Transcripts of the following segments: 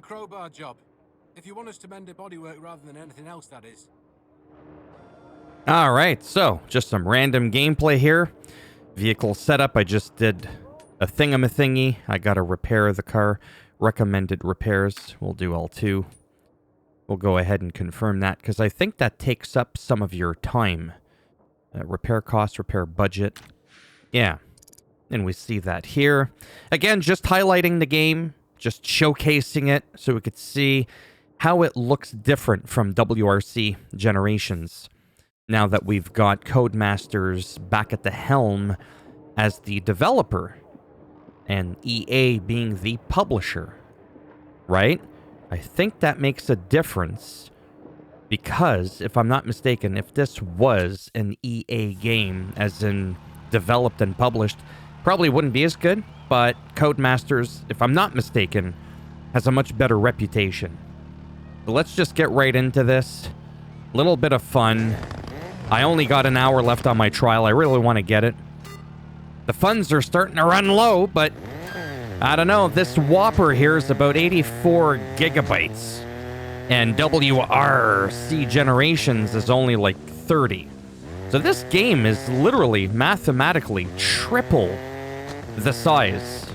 iron crowbar job. If you want us to mend a bodywork rather than anything else, that is. All right, so just some random gameplay here. Vehicle setup, I just did a thingamathingy. I got to repair the car. Recommended repairs. We'll do L2. We'll go ahead and confirm that because I think that takes up some of your time. Repair cost, repair budget. Yeah, and we see that here. Again, just highlighting the game, just showcasing it so we could see how it looks different from WRC Generations. Now that we've got Codemasters back at the helm as the developer and EA being the publisher, right? I think that makes a difference because, if I'm not mistaken, if this was an EA game, as in developed and published, probably wouldn't be as good, but Codemasters, if I'm not mistaken, has a much better reputation. So let's just get right into this. A little bit of fun. I only got an hour left on my trial. I really want to get it. The funds are starting to run low, but I don't know. This Whopper here is about 84 gigabytes. And WRC Generations is only like 30. So this game is literally, mathematically, triple the size.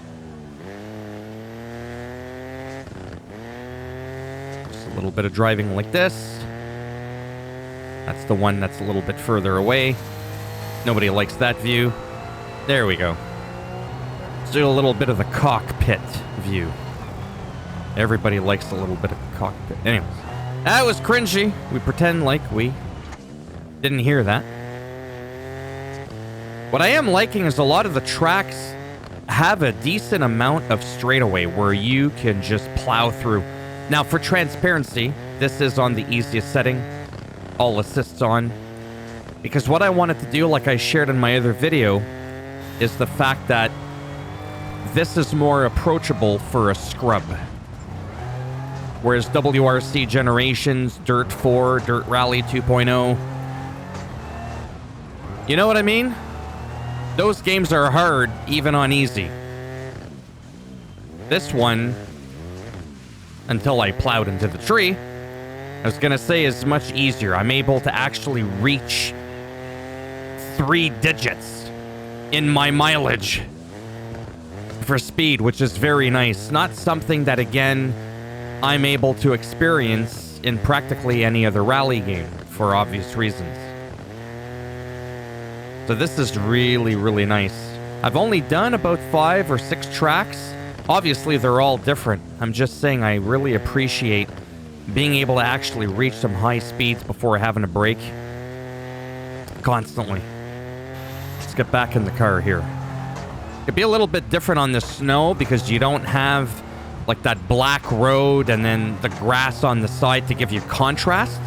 Just a little bit of driving like this. That's the one that's a little bit further away. Nobody likes that view. There we go. Let's do a little bit of the cockpit view. Everybody likes a little bit of cockpit. Anyways, that was cringy. We pretend like we didn't hear that. What I am liking is a lot of the tracks have a decent amount of straightaway where you can just plow through. Now, for transparency, this is on the easiest setting. All assists on. Because what I wanted to do, like I shared in my other video, is the fact that this is more approachable for a scrub. Whereas WRC Generations, Dirt 4, Dirt Rally 2.0, you know what I mean? Those games are hard, even on easy. This one, until I plowed into the tree, I was gonna say is much easier. I'm able to actually reach 3 digits in my mileage for speed, which is very nice. Not something that, again, I'm able to experience in practically any other rally game for obvious reasons. So this is really, really nice. I've only done about 5 or 6 tracks. Obviously, they're all different. I'm just saying I really appreciate being able to actually reach some high speeds before having a break constantly. Let's get back in the car here. It'd be a little bit different on the snow because you don't have like that black road and then the grass on the side to give you contrast.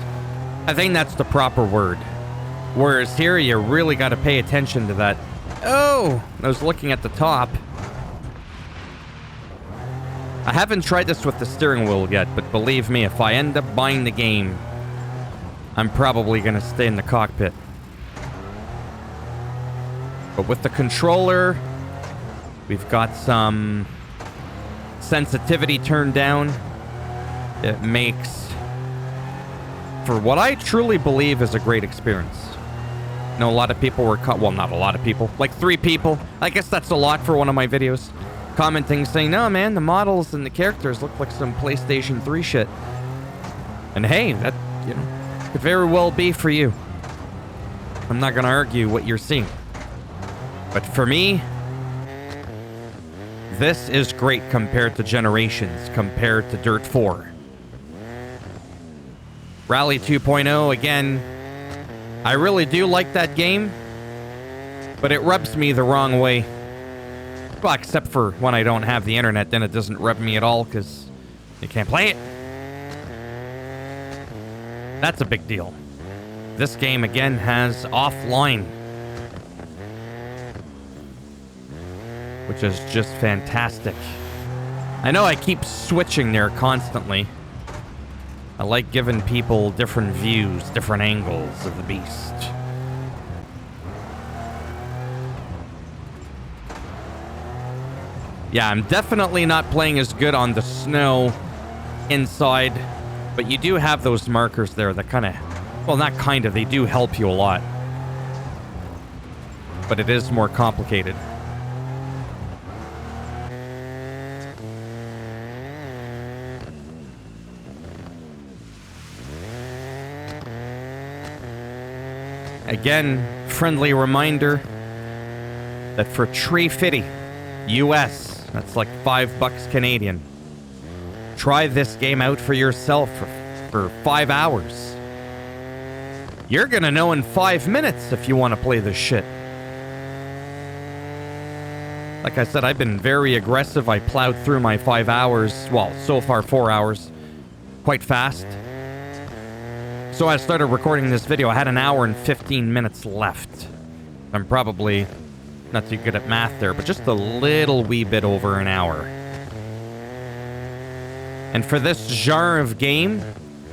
I think that's the proper word. Whereas here, you really got to pay attention to that. Oh, I was looking at the top. I haven't tried this with the steering wheel yet, but believe me, if I end up buying the game, I'm probably going to stay in the cockpit. But with the controller, we've got some sensitivity turned down. It makes for what I truly believe is a great experience. I know a lot of people were well, not a lot of people, like 3 people. I guess that's a lot for one of my videos. Commenting saying, no man, the models and the characters look like some PlayStation 3 shit. And hey, that, you know, could very well be for you. I'm not gonna argue what you're seeing. But for me, this is great compared to Generations, compared to Dirt 4. Rally 2.0, again, I really do like that game, but it rubs me the wrong way. Well, except for when I don't have the internet, then it doesn't rub me at all because you can't play it. That's a big deal. This game, again, has offline, which is just fantastic. I know I keep switching there constantly. I like giving people different views, different angles of the beast. Yeah, I'm definitely not playing as good on the snow inside, but you do have those markers there that kind of, well, not kind of, they do help you a lot. But it is more complicated. Again, friendly reminder that for $3.50 US, that's like $5 Canadian, try this game out for yourself for 5 hours. You're gonna know in 5 minutes if you want to play this shit. Like I said, I've been very aggressive. I plowed through my 5 hours, well, so far 4 hours, quite fast. So I started recording this video. I had an hour and 15 minutes left. I'm probably not too good at math there, but just a little wee bit over an hour. And for this genre of game,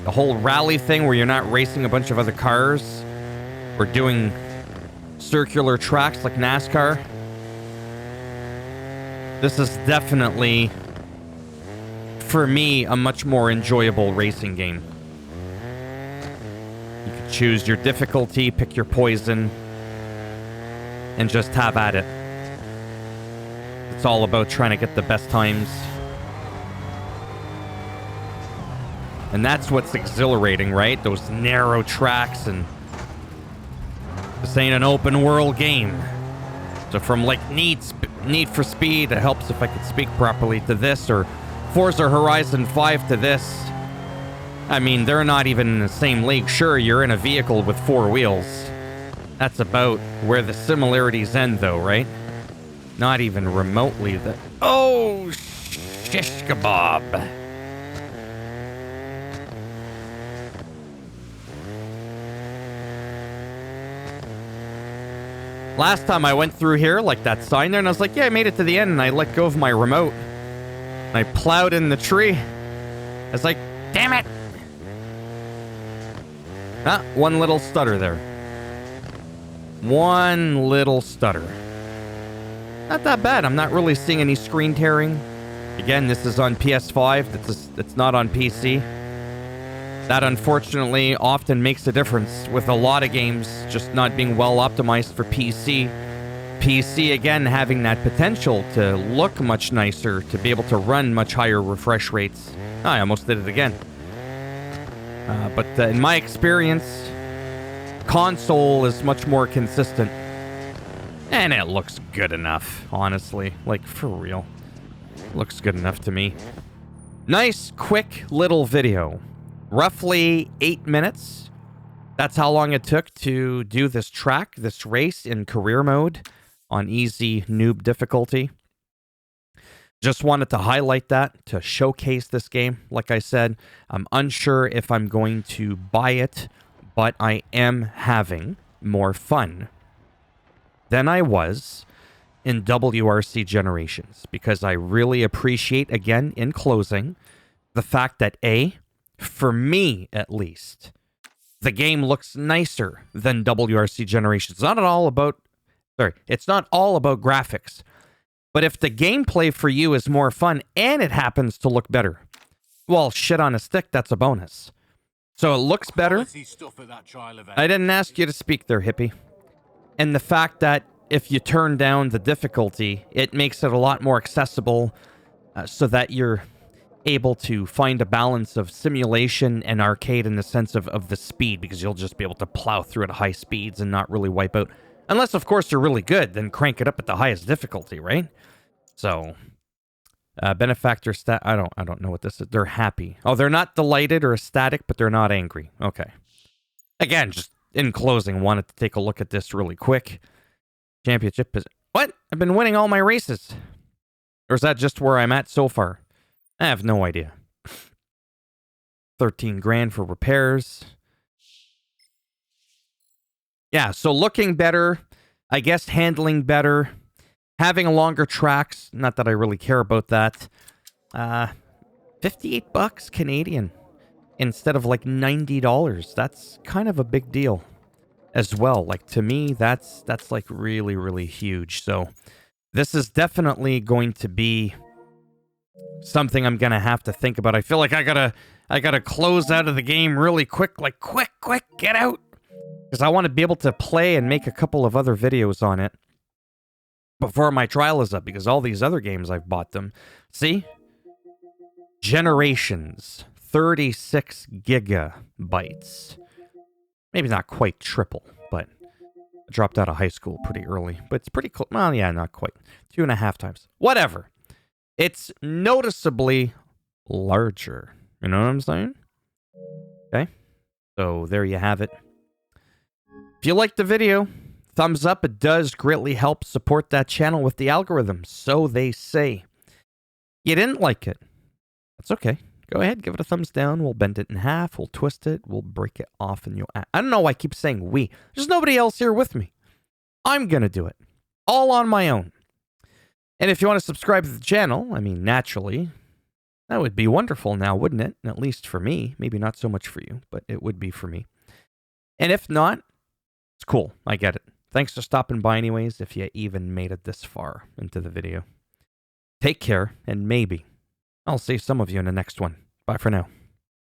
the whole rally thing where you're not racing a bunch of other cars or doing circular tracks like NASCAR, this is definitely, for me, a much more enjoyable racing game. You can choose your difficulty, pick your poison, and just have at it. It's all about trying to get the best times. And that's what's exhilarating, right? Those narrow tracks, and this ain't an open world game. So from like Need for Speed, it helps if I could speak properly, to this, or Forza Horizon 5 to this. I mean, they're not even in the same league. Sure, you're in a vehicle with 4 wheels. That's about where the similarities end, though, right? Not even remotely. Oh, shish kebab. Last time I went through here, like that sign there, and I was like, yeah, I made it to the end, and I let go of my remote. And I plowed in the tree. I was like, damn it! Ah, one little stutter there. One little stutter. Not that bad. I'm not really seeing any screen tearing. Again, this is on PS5. It's not on PC. That unfortunately often makes a difference with a lot of games just not being well optimized for PC. PC, again, having that potential to look much nicer, to be able to run much higher refresh rates. I almost did it again. But in my experience, console is much more consistent. And it looks good enough, honestly. Like, for real. Looks good enough to me. Nice, quick little video. Roughly 8 minutes. That's how long it took to do this track, this race in career mode on easy noob difficulty. Just wanted to highlight that, to showcase this game. Like I said, I'm unsure if I'm going to buy it, but I am having more fun than I was in WRC Generations, because I really appreciate, again, in closing, the fact that for me at least, the game looks nicer than WRC Generations. It's not all about graphics. But if the gameplay for you is more fun and it happens to look better, well, shit on a stick, that's a bonus. So it looks better. I didn't ask you to speak there, hippie. And the fact that if you turn down the difficulty, it makes it a lot more accessible, so that you're able to find a balance of simulation and arcade in the sense of the speed, because you'll just be able to plow through at high speeds and not really wipe out. Unless, of course, you're really good, then crank it up at the highest difficulty, right? So, benefactor stat. I don't know what this is. They're happy. Oh, they're not delighted or ecstatic, but they're not angry. Okay. Again, just in closing, wanted to take a look at this really quick. Championship is... What? I've been winning all my races. Or is that just where I'm at so far? I have no idea. 13 grand for repairs. Yeah, so looking better. I guess handling better. Having longer tracks. Not that I really care about that. $58 Canadian. Instead of like $90. That's kind of a big deal as well. Like, to me, that's like really, really huge. So this is definitely going to be something I'm gonna have to think about. I feel like I gotta close out of the game really quick, like quick, get out. Because I want to be able to play and make a couple of other videos on it before my trial is up, because all these other games I've bought them. See? Generations. 36 gigabytes. Maybe not quite triple, but I dropped out of high school pretty early. But it's pretty close. Well, yeah, not quite. 2.5 times. Whatever. It's noticeably larger. You know what I'm saying? Okay. So there you have it. If you liked the video, thumbs up. It does greatly help support that channel with the algorithm, so they say. You didn't like it. That's okay. Go ahead, give it a thumbs down. We'll bend it in half. We'll twist it. We'll break it off. And I don't know why I keep saying we. There's nobody else here with me. I'm going to do it. All on my own. And if you want to subscribe to the channel, I mean, naturally, that would be wonderful now, wouldn't it? At least for me. Maybe not so much for you, but it would be for me. And if not, it's cool. I get it. Thanks for stopping by anyways, if you even made it this far into the video. Take care, and maybe I'll see some of you in the next one. Bye for now.